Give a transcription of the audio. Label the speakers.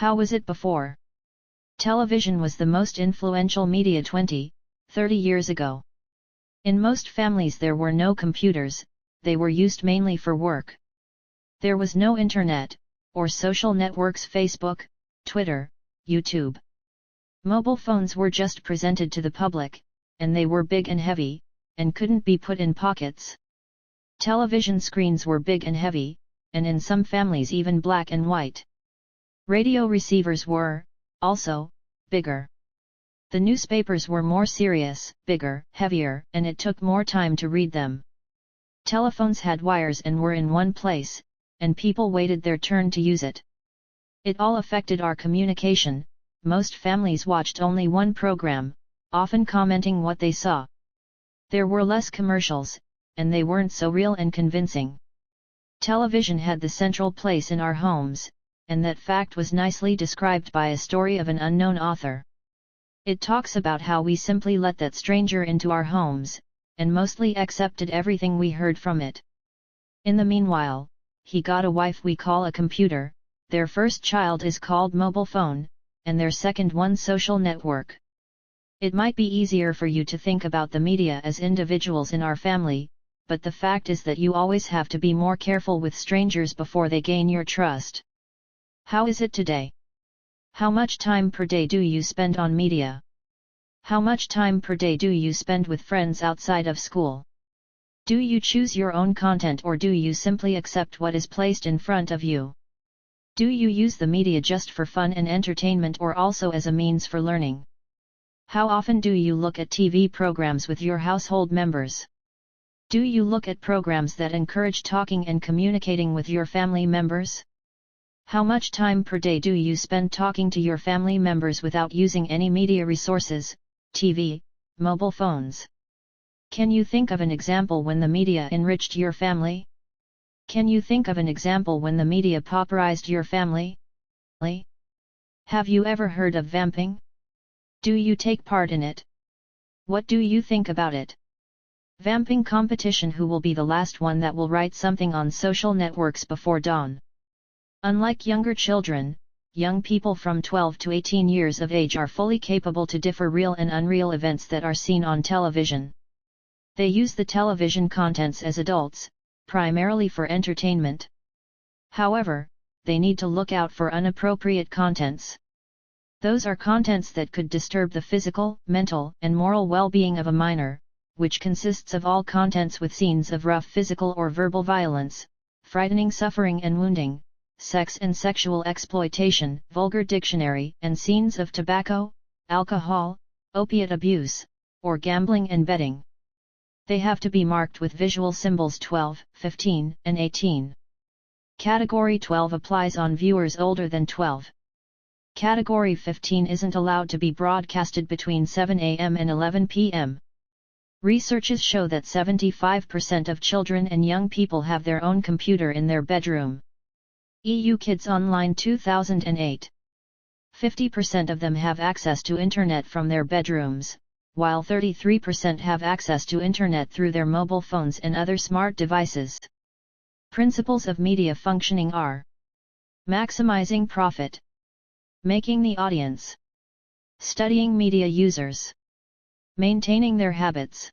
Speaker 1: How was it before? Television was the most influential media 20, 30 years ago. In most families there were no computers, they were used mainly for work. There was no internet, or social networks Facebook, Twitter, YouTube. Mobile phones were just presented to the public, and they were big and heavy, and couldn't be put in pockets. Television screens were big and heavy, and in some families even black and white. Radio receivers were, also, bigger. The newspapers were more serious, bigger, heavier, and it took more time to read them. Telephones had wires and were in one place, and people waited their turn to use it. It all affected our communication. Most families watched only one program, often commenting what they saw. There were less commercials, and they weren't so real and convincing. Television had the central place in our homes, and that fact was nicely described by a story of an unknown author. It talks about how we simply let that stranger into our homes, and mostly accepted everything we heard from it. In the meanwhile, he got a wife we call a computer, their first child is called mobile phone, and their second one social network. It might be easier for you to think about the media as individuals in our family, but the fact is that you always have to be more careful with strangers before they gain your trust. How is it today? How much time per day do you spend on media? How much time per day do you spend with friends outside of school? Do you choose your own content or do you simply accept what is placed in front of you? Do you use the media just for fun and entertainment or also as a means for learning? How often do you look at TV programs with your household members? Do you look at programs that encourage talking and communicating with your family members? How much time per day do you spend talking to your family members without using any media resources, TV, mobile phones? Can you think of an example when the media enriched your family? Can you think of an example when the media pauperized your family? Have you ever heard of vamping? Do you take part in it? What do you think about it? Vamping competition. Who will be the last one that will write something on social networks before dawn? Unlike younger children, young people from 12 to 18 years of age are fully capable to differ real and unreal events that are seen on television. They use the television contents as adults, primarily for entertainment. However, they need to look out for inappropriate contents. Those are contents that could disturb the physical, mental, and moral well-being of a minor, which consists of all contents with scenes of rough physical or verbal violence, frightening suffering and wounding, sex and sexual exploitation, vulgar dictionary, and scenes of tobacco, alcohol, opiate abuse, or gambling and betting. They have to be marked with visual symbols 12, 15, and 18. Category 12 applies on viewers older than 12. Category 15 isn't allowed to be broadcasted between 7 a.m. and 11 p.m. Researches show that 75% of children and young people have their own computer in their bedroom. EU Kids Online 2008. 50% of them have access to internet from their bedrooms, while 33% have access to internet through their mobile phones and other smart devices. Principles of media functioning are: maximizing profit, making the audience, studying media users, maintaining their habits.